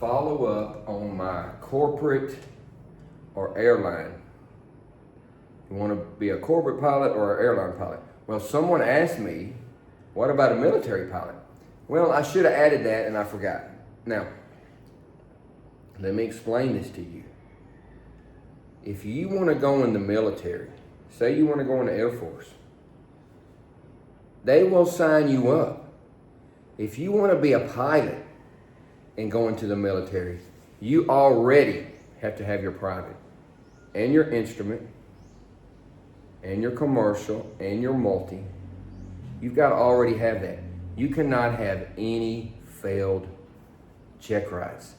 follow up on my corporate or airline. You want to be a corporate pilot or an airline pilot? Well, someone asked me, what about a military pilot? Well, I should have added that and I forgot. Now, let me explain this to you. If you want to go in the military, say you want to go in the Air Force, they will sign you up. If you want to be a pilot and go into the military, you already have to have your private and your instrument and your commercial and your multi. You've got to already have that. You cannot have any failed check rides.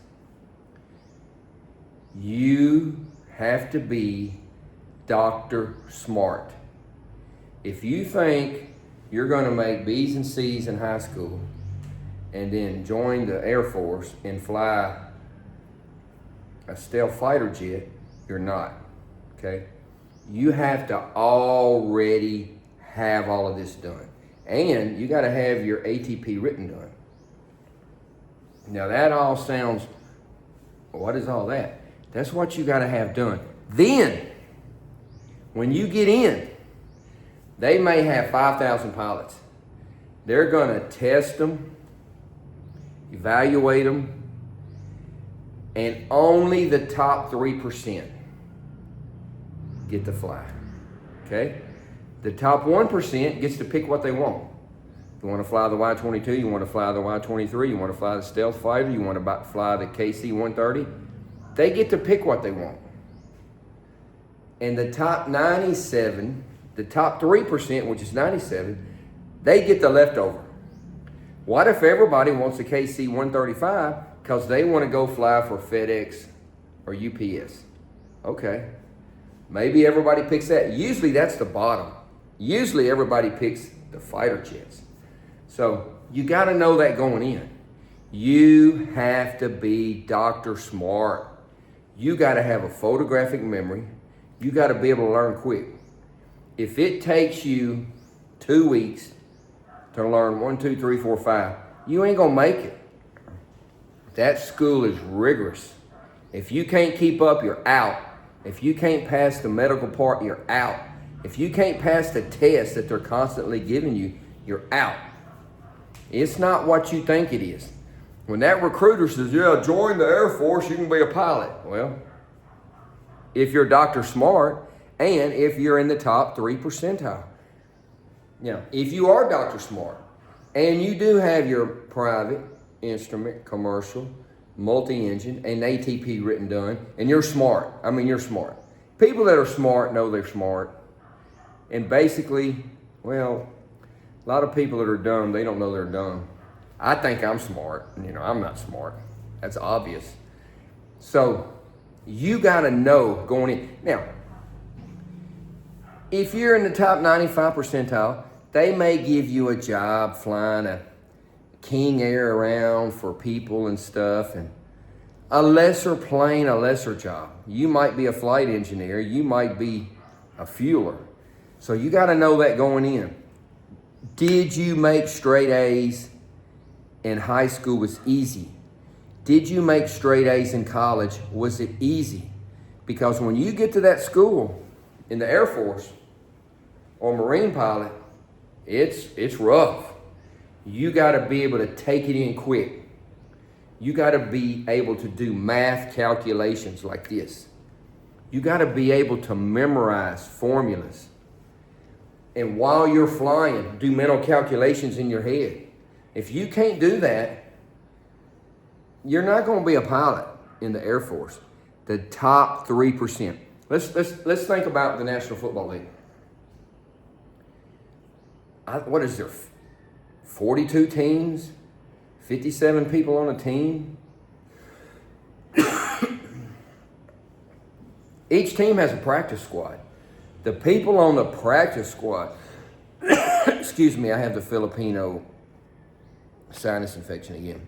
You have to be doctor smart. If you think you're going to make B's and C's in high school and then join the Air Force and fly a stealth fighter jet, you're not, okay? You have to already have all of this done. And you got to have your ATP written done. Now that all sounds, what is all that? That's what you got to have done. Then, when you get in, they may have 5,000 pilots. They're going to test them, evaluate them, and only the top 3% get to fly, okay? The top 1% gets to pick what they want. You want to fly the Y-22, you want to fly the Y-23, you want to fly the stealth fighter, you want to fly the KC-130. They get to pick what they want. And the top 97, the top 3%, which is 97, they get the leftover. What if everybody wants a KC-135 because they want to go fly for FedEx or UPS? Okay. Maybe everybody picks that. Usually that's the bottom. Usually everybody picks the fighter jets. So you got to know that going in. You have to be doctor smart. You got to have a photographic memory. You got to be able to learn quick. If it takes you 2 weeks to learn 1, 2, 3, 4, 5, you ain't gonna make it. That school is rigorous. If you can't keep up, you're out. If you can't pass the medical part, you're out. If you can't pass the test that they're constantly giving you, you're out. It's not what you think it is. When that recruiter says, yeah, join the Air Force, you can be a pilot. Well, if you're Dr. Smart and if you're in the top 3 percentile. Now, if you are Dr. Smart and you do have your private, instrument, commercial, multi-engine, and ATP written done, and you're smart. I mean, you're smart. People that are smart know they're smart. And basically, well, a lot of people that are dumb, they don't know they're dumb. I think I'm smart. I'm not smart. That's obvious. So you got to know going in. Now, if you're in the top 95 percentile, they may give you a job flying a King Air around for people and stuff, and a lesser plane, a lesser job. You might be a flight engineer. You might be a fueler. So you got to know that going in. Did you make straight A's in high school? Was easy. Did you make straight A's in college? Was it easy? Because when you get to that school in the Air Force or Marine pilot, it's rough. You got to be able to take it in quick. You got to be able to do math calculations like this. You got to be able to memorize formulas. And while you're flying, do mental calculations in your head. If you can't do that, you're not going to be a pilot in the Air Force. The top 3%. Let's think about the National Football League. What is there? 42 teams? 57 people on a team? Each team has a practice squad. The people on the practice squad, excuse me, I have the Filipino sinus infection again.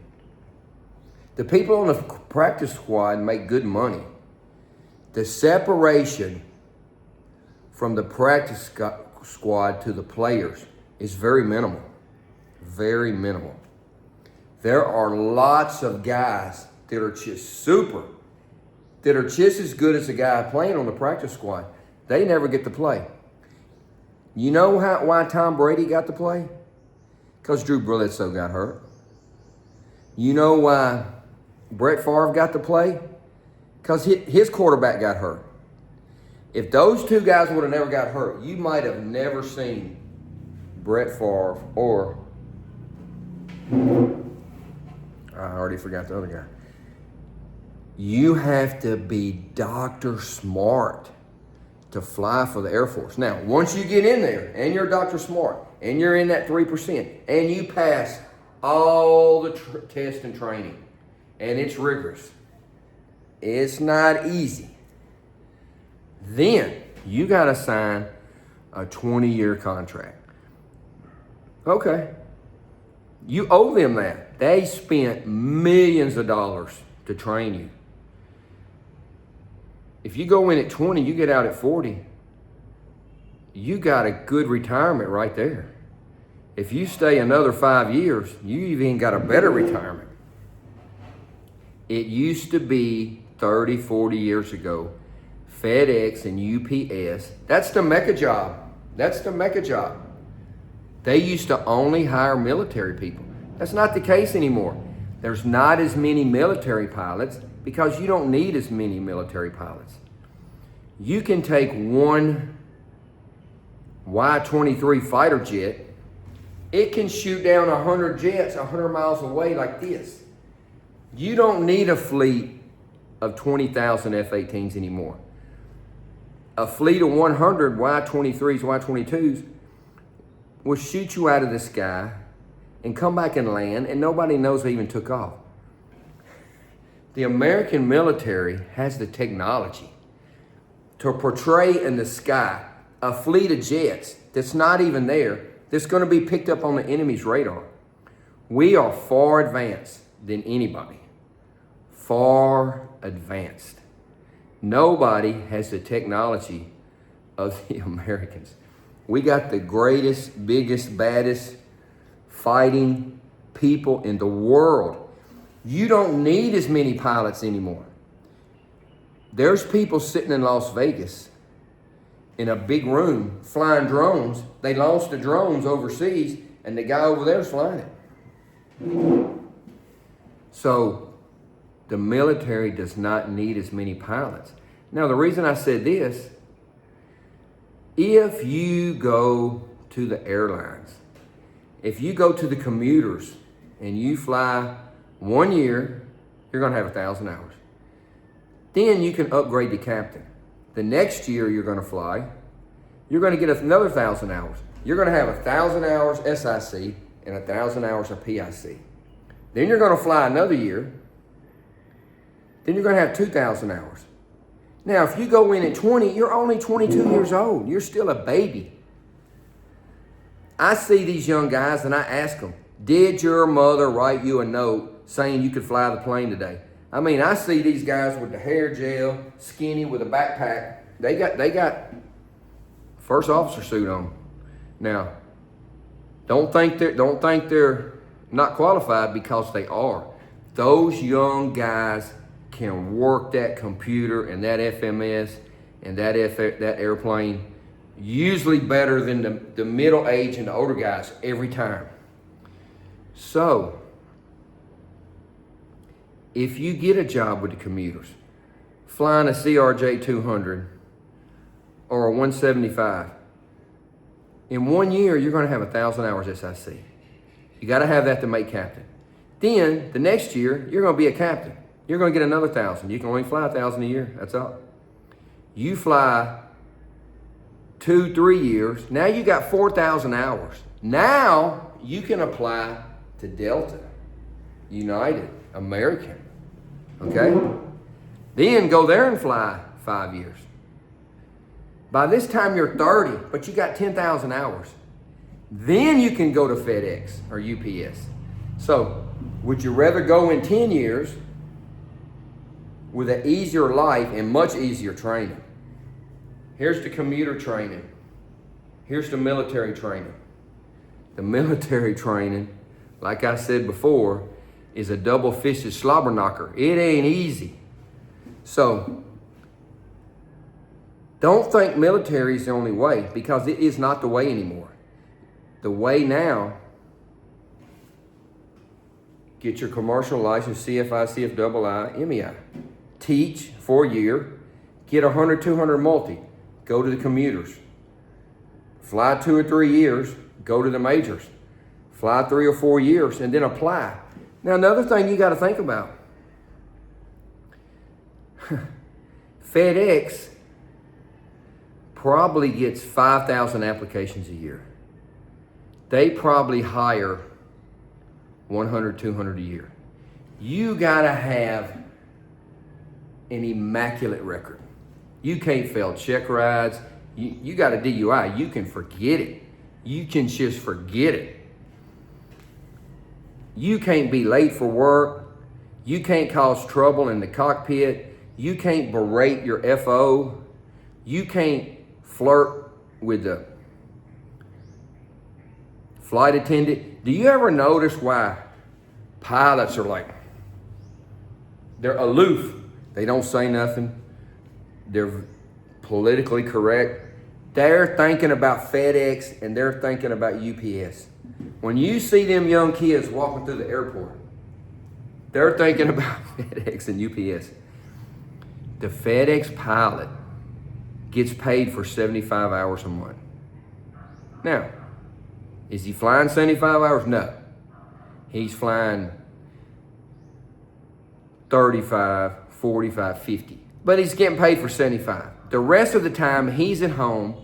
The people on the practice squad make good money. The separation from the practice squad to the players is very minimal. Very minimal. There are lots of guys that are just super, that are just as good as the guy playing on the practice squad. They never get to play. You know why Tom Brady got to play? Because Drew Bledsoe got hurt. You know why Brett Favre got to play? Because his quarterback got hurt. If those two guys would have never got hurt, you might have never seen Brett Favre or, I already forgot the other guy. You have to be Dr. Smart to fly for the Air Force. Now, once you get in there and you're Dr. Smart and you're in that 3% and you pass all the tests and training and it's rigorous, it's not easy. Then you got to sign a 20-year contract. Okay. You owe them that. They spent millions of dollars to train you. If you go in at 20, you get out at 40, you got a good retirement right there. If you stay another 5 years, you even got a better retirement. It used to be 30, 40 years ago, FedEx and UPS, that's the mecca job. That's the mecca job. They used to only hire military people. That's not the case anymore. There's not as many military pilots because you don't need as many military pilots. You can take one Y-23 fighter jet, it can shoot down 100 jets 100 miles away like this. You don't need a fleet of 20,000 F-18s anymore. A fleet of 100 Y-23s, Y-22s will shoot you out of the sky and come back and land, and nobody knows they even took off. The American military has the technology to portray in the sky a fleet of jets that's not even there, that's going to be picked up on the enemy's radar. We are far advanced than anybody. Far advanced. Nobody has the technology of the Americans. We got the greatest, biggest, baddest fighting people in the world. You don't need as many pilots anymore. There's people sitting in Las Vegas in a big room flying drones. They launched the drones overseas and the guy over there is flying it. So the military does not need as many pilots. Now, the reason I said this, if you go to the airlines, if you go to the commuters and you fly 1 year, you're going to have 1,000 hours. Then you can upgrade to captain. The next year you're going to fly, you're going to get another 1,000 hours. You're going to have 1,000 hours SIC and 1,000 hours of PIC. Then you're going to fly another year. Then you're going to have 2,000 hours. Now, if you go in at 20, you're only 22 years old. You're still a baby. I see these young guys and I ask them, did your mother write you a note saying you could fly the plane today? I mean, I see these guys with the hair gel, skinny with a backpack. They got first officer suit on. Now, don't think they're not qualified, because they are. Those young guys can work that computer and that FMS and that airplane usually better than the middle age and the older guys every time. So, if you get a job with the commuters, flying a CRJ 200 or a 175, in 1 year you're going to have 1,000 hours SIC. You got to have that to make captain. Then the next year you're going to be a captain. You're going to get another 1,000. You can only fly 1,000 a year. That's all. You fly 2-3 years. Now you got 4,000 hours. Now you can apply to Delta, United, American. Okay? Then go there and fly 5 years. By this time you're 30, but you got 10,000 hours. Then you can go to FedEx or UPS. So, would you rather go in 10 years with an easier life and much easier training? Here's the commuter training. Here's the military training. The military training, like I said before, is a double-fisted slobber knocker. It ain't easy. So don't think military is the only way, because it is not the way anymore. The way now, get your commercial license, CFI, CFII, MEI. Teach for a year, get 100, 200 multi, go to the commuters. Fly 2 or 3 years, go to the majors. Fly 3 or 4 years, and then apply. Now, another thing you got to think about. FedEx probably gets 5,000 applications a year. They probably hire 100, 200 a year. You got to have an immaculate record. You can't fail check rides. You got a DUI, you can forget it. You can just forget it. You can't be late for work. You can't cause trouble in the cockpit. You can't berate your FO. You can't flirt with the flight attendant. Do you ever notice why pilots are like, they're aloof? They don't say nothing. They're politically correct. They're thinking about FedEx and they're thinking about UPS. When you see them young kids walking through the airport, they're thinking about FedEx and UPS. The FedEx pilot gets paid for 75 hours a month. Now, is he flying 75 hours? No. He's flying 35, 45, 50. But he's getting paid for 75. The rest of the time, he's at home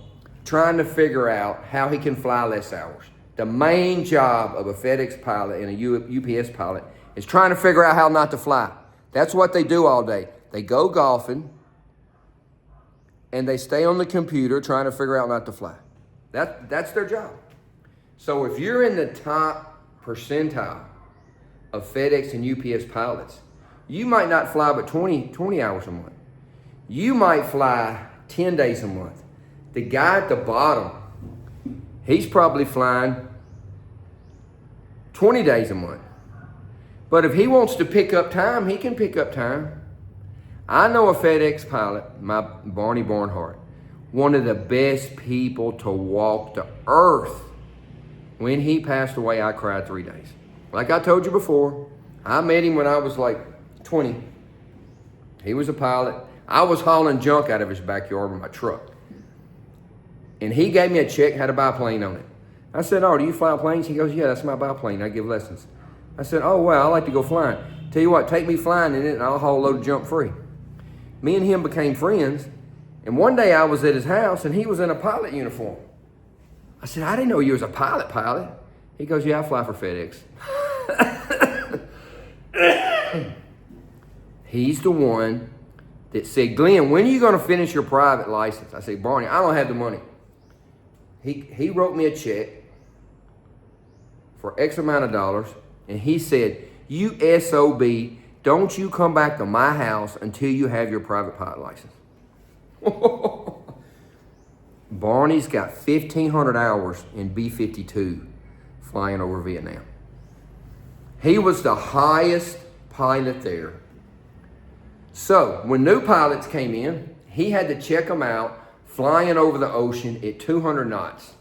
trying to figure out how he can fly less hours. The main job of a FedEx pilot and a UPS pilot is trying to figure out how not to fly. That's what they do all day. They go golfing, and they stay on the computer trying to figure out not to fly. That's their job. So if you're in the top percentile of FedEx and UPS pilots, you might not fly but 20 hours a month. You might fly 10 days a month. The guy at the bottom, he's probably flying 20 days a month. But if he wants to pick up time, he can pick up time. I know a FedEx pilot, my Barney Barnhart, one of the best people to walk the earth. When he passed away, I cried 3 days. Like I told you before, I met him when I was like 20. He was a pilot. I was hauling junk out of his backyard with my truck. And he gave me a check, had to buy a plane on it. I said, oh, do you fly planes? He goes, yeah, that's my biplane. I give lessons. I said, oh, well, I like to go flying. Tell you what, take me flying in it and I'll haul a load of junk free. Me and him became friends. And one day I was at his house and he was in a pilot uniform. I said, I didn't know you was a pilot. He goes, yeah, I fly for FedEx. He's the one that said, Glenn, when are you going to finish your private license? I said, Barney, I don't have the money. He wrote me a check for X amount of dollars, and he said, you SOB, don't you come back to my house until you have your private pilot license. Barney's got 1,500 hours in B-52 flying over Vietnam. He was the highest pilot there. So when new pilots came in, he had to check them out flying over the ocean at 200 knots.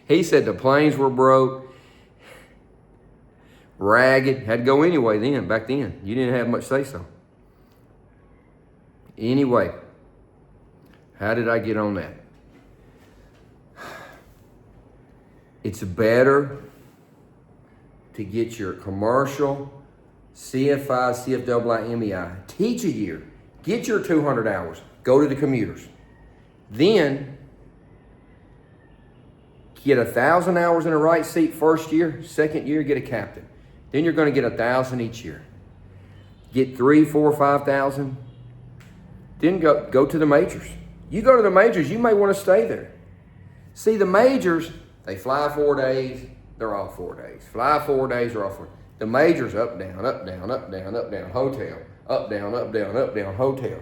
He said the planes were broke, ragged, had to go anyway then, back then. You didn't have much say-so. Anyway, how did I get on that? It's better to get your commercial, CFI, CFII, MEI. Teach a year. Get your 200 hours. Go to the commuters. Then, get 1,000 hours in a right seat first year. Second year, get a captain. Then you're going to get 1,000 each year. Get 3, 4, 5,000. Then go to the majors. You go to the majors, you may want to stay there. See, the majors, they fly 4 days, they're off 4 days. Fly 4 days, they're off 4 days. The majors, up, down, up, down, up, down, up, down, hotel. Up, down, up, down, up, down, hotel.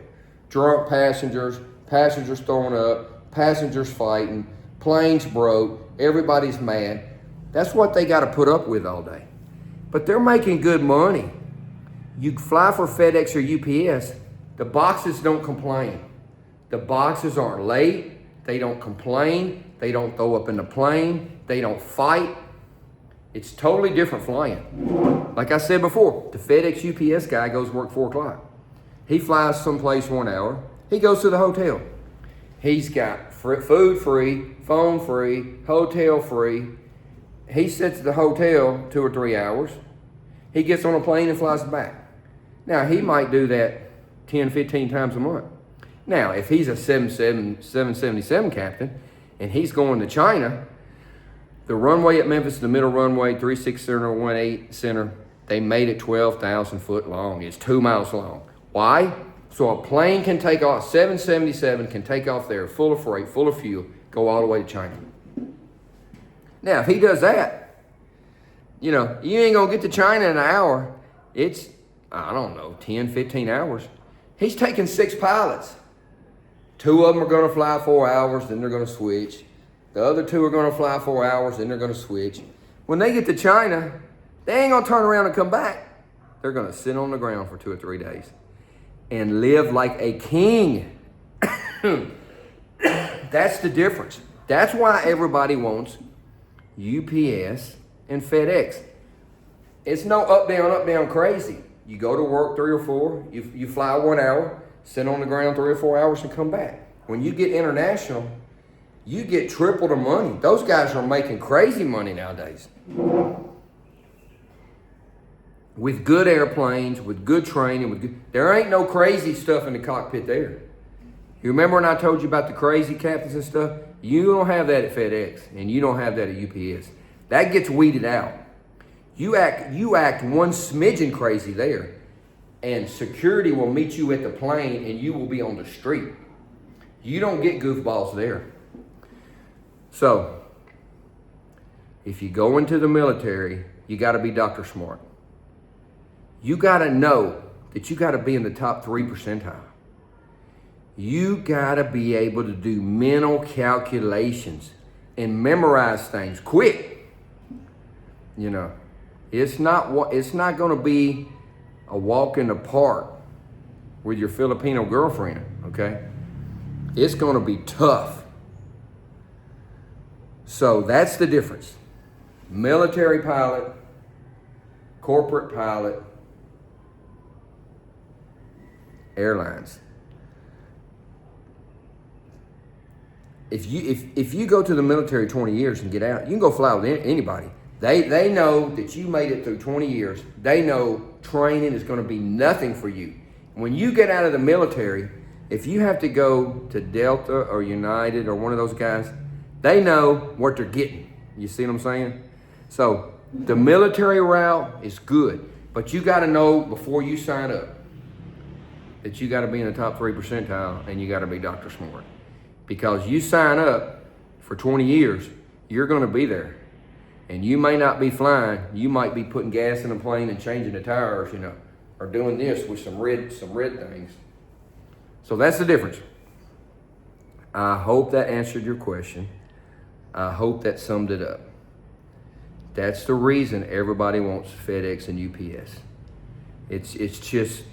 Drunk passengers, passengers throwing up, passengers fighting, planes broke, everybody's mad. That's what they got to put up with all day. but they're making good money. You fly for FedEx or UPS, the boxes don't complain. The boxes aren't late. They don't complain. They don't throw up in the plane. They don't fight. It's totally different flying. Like I said before, the FedEx UPS guy goes work 4 o'clock. He flies someplace 1 hour. He goes to the hotel. He's got food free, phone free, hotel free. He sits at the hotel 2 or 3 hours. He gets on a plane and flies back. Now, he might do that 10, 15 times a month. Now, if he's a 777 captain and he's going to China, the runway at Memphis, the middle runway, 36 center, 18 center, they made it 12,000 foot long. It's 2 miles long. Why? So a plane can take off, 777 can take off there full of freight, full of fuel, go all the way to China. Now, if he does that, you ain't gonna get to China in an hour. It's, I don't know, 10, 15 hours. He's taking 6 pilots. 2 of them are gonna fly 4 hours, then they're gonna switch. The other 2 are gonna fly 4 hours, then they're gonna switch. When they get to China, they ain't gonna turn around and come back. They're gonna sit on the ground for 2 or 3 days and live like a king. That's the difference. That's why everybody wants UPS and FedEx. It's no up, down crazy. You go to work 3 or 4, you fly 1 hour, sit on the ground 3 or 4 hours and come back. When you get international, you get triple the money. Those guys are making crazy money nowadays. With good airplanes, with good training, there ain't no crazy stuff in the cockpit there. You remember when I told you about the crazy captains and stuff? You don't have that at FedEx, and you don't have that at UPS. That gets weeded out. You act one smidgen crazy there, and security will meet you at the plane, and you will be on the street. You don't get goofballs there. So, if you go into the military, you got to be doctor smart. You got to know that you got to be in the top 3 percentile. You got to be able to do mental calculations and memorize things quick. It's not going to be a walk in the park with your Filipino girlfriend, okay? It's going to be tough. So that's the difference. Military pilot, corporate pilot, airlines. If you go to the military 20 years and get out, you can go fly with anybody. They know that you made it through 20 years. They know training is going to be nothing for you. When you get out of the military, if you have to go to Delta or United or one of those guys, they know what they're getting. You see what I'm saying? So the military route is good, but you got to know before you sign up that you got to be in the top 3 percentile and you got to be doctor smart. Because you sign up for 20 years, you're going to be there. And you may not be flying. You might be putting gas in a plane and changing the tires, or doing this with some red things. So that's the difference. I hope that answered your question. I hope that summed it up. That's the reason everybody wants FedEx and UPS. It's just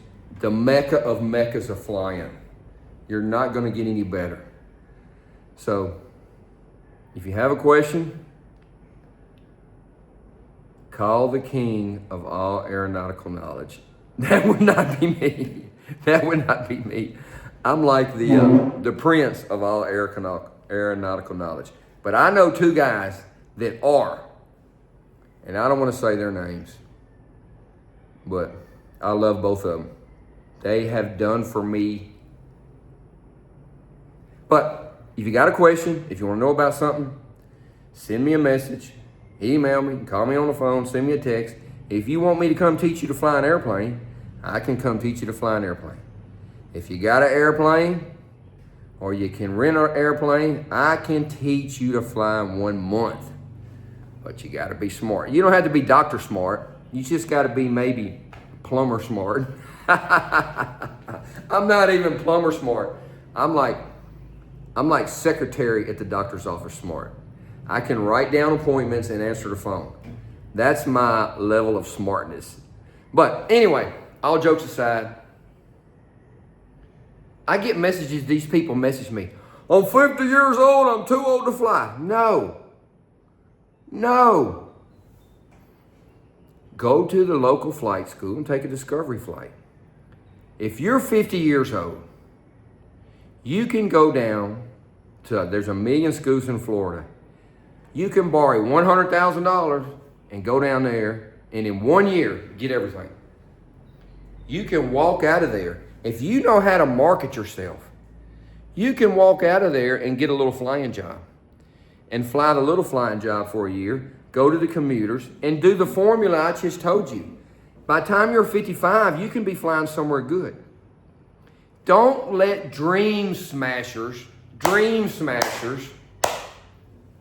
the mecca of meccas of flying. You're not going to get any better. So, if you have a question, call the king of all aeronautical knowledge. That would not be me. That would not be me. I'm like the prince of all aeronautical knowledge. But I know 2 guys that are, and I don't want to say their names, but I love both of them. They have done for me. But if you got a question, if you want to know about something, send me a message, email me, call me on the phone, send me a text. If you want me to come teach you to fly an airplane, I can come teach you to fly an airplane. If you got an airplane or you can rent an airplane, I can teach you to fly in 1 month. But you got to be smart. You don't have to be doctor smart. You just got to be maybe plumber smart. I'm not even plumber smart. I'm like secretary at the doctor's office smart. I can write down appointments and answer the phone. That's my level of smartness. But anyway, all jokes aside, I get messages, these people message me, I'm 50 years old, I'm too old to fly. No. Go to the local flight school and take a discovery flight. If you're 50 years old, you can go down to, there's a million schools in Florida. You can borrow $100,000 and go down there and in 1 year, get everything. You can walk out of there. If you know how to market yourself, you can walk out of there and get a little flying job and fly the little flying job for a year, go to the commuters and do the formula I just told you. By the time you're 55, you can be flying somewhere good. Don't let dream smashers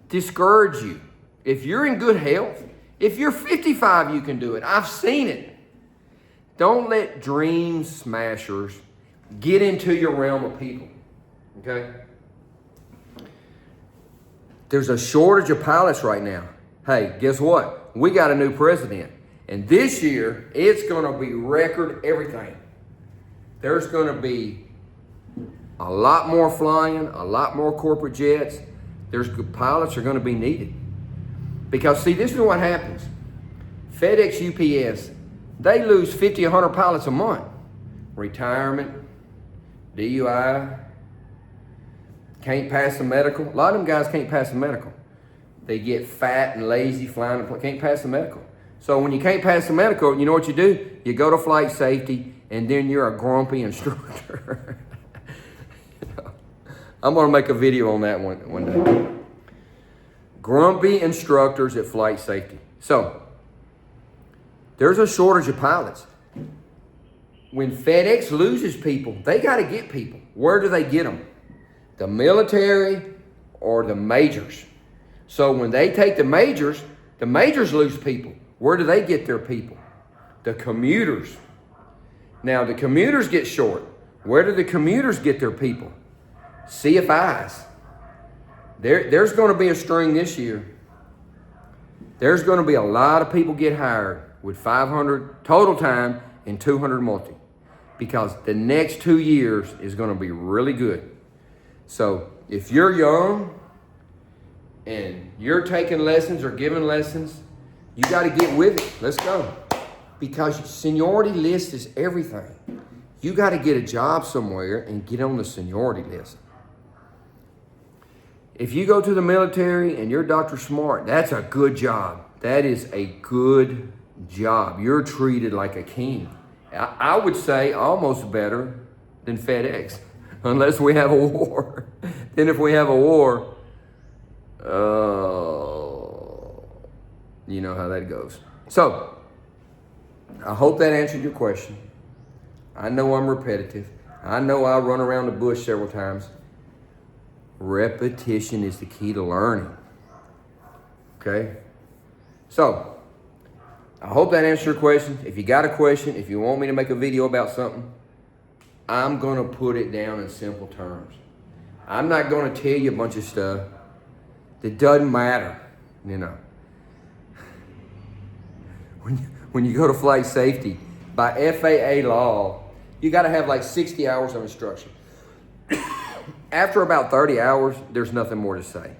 discourage you. If you're in good health, if you're 55, you can do it. I've seen it. Don't let dream smashers get into your realm of people, okay? There's a shortage of pilots right now. Hey, guess what? We got a new president. And this year, it's going to be record everything. There's going to be a lot more flying, a lot more corporate jets. Pilots are going to be needed. Because, see, this is what happens. FedEx, UPS, they lose 50, 100 pilots a month. Retirement, DUI, can't pass the medical. A lot of them guys can't pass the medical. They get fat and lazy flying, can't pass the medical. So when you can't pass the medical, you know what you do? You go to flight safety, and then you're a grumpy instructor. I'm going to make a video on that one day. Grumpy instructors at flight safety. So, there's a shortage of pilots. When FedEx loses people, they got to get people. Where do they get them? The military or the majors. So when they take the majors lose people. Where do they get their people? The commuters. Now the commuters get short. Where do the commuters get their people? CFIs. There's going to be a string this year. There's going to be a lot of people get hired with 500 total time and 200 multi, because the next 2 years is going to be really good. So if you're young and you're taking lessons or giving lessons, you got to get with it. Let's go. Because seniority list is everything. You got to get a job somewhere and get on the seniority list. If you go to the military and you're Dr. Smart, that's a good job. That is a good job. You're treated like a king. I would say almost better than FedEx, unless we have a war. Then if we have a war, you know how that goes. So, I hope that answered your question. I know I'm repetitive. I know I run around the bush several times. Repetition is the key to learning. Okay? So, I hope that answered your question. If you got a question, if you want me to make a video about something, I'm going to put it down in simple terms. I'm not going to tell you a bunch of stuff that doesn't matter, you know. When you go to flight safety, by FAA law, you got to have like 60 hours of instruction. After about 30 hours, there's nothing more to say.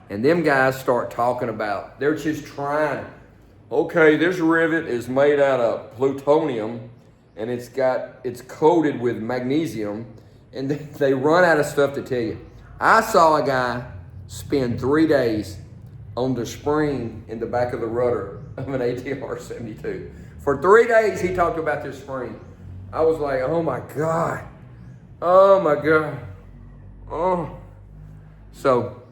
And them guys start talking about, they're just trying. Okay, this rivet is made out of plutonium and it's coated with magnesium, and they run out of stuff to tell you. I saw a guy spend 3 days on the spring in the back of the rudder of an ATR 72. For 3 days, he talked about this spring. I was like, oh my God. Oh my God. Oh. So,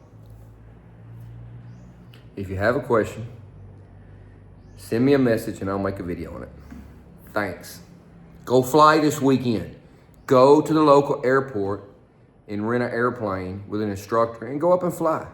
if you have a question, send me a message and I'll make a video on it. Thanks. Go fly this weekend. Go to the local airport and rent an airplane with an instructor and go up and fly.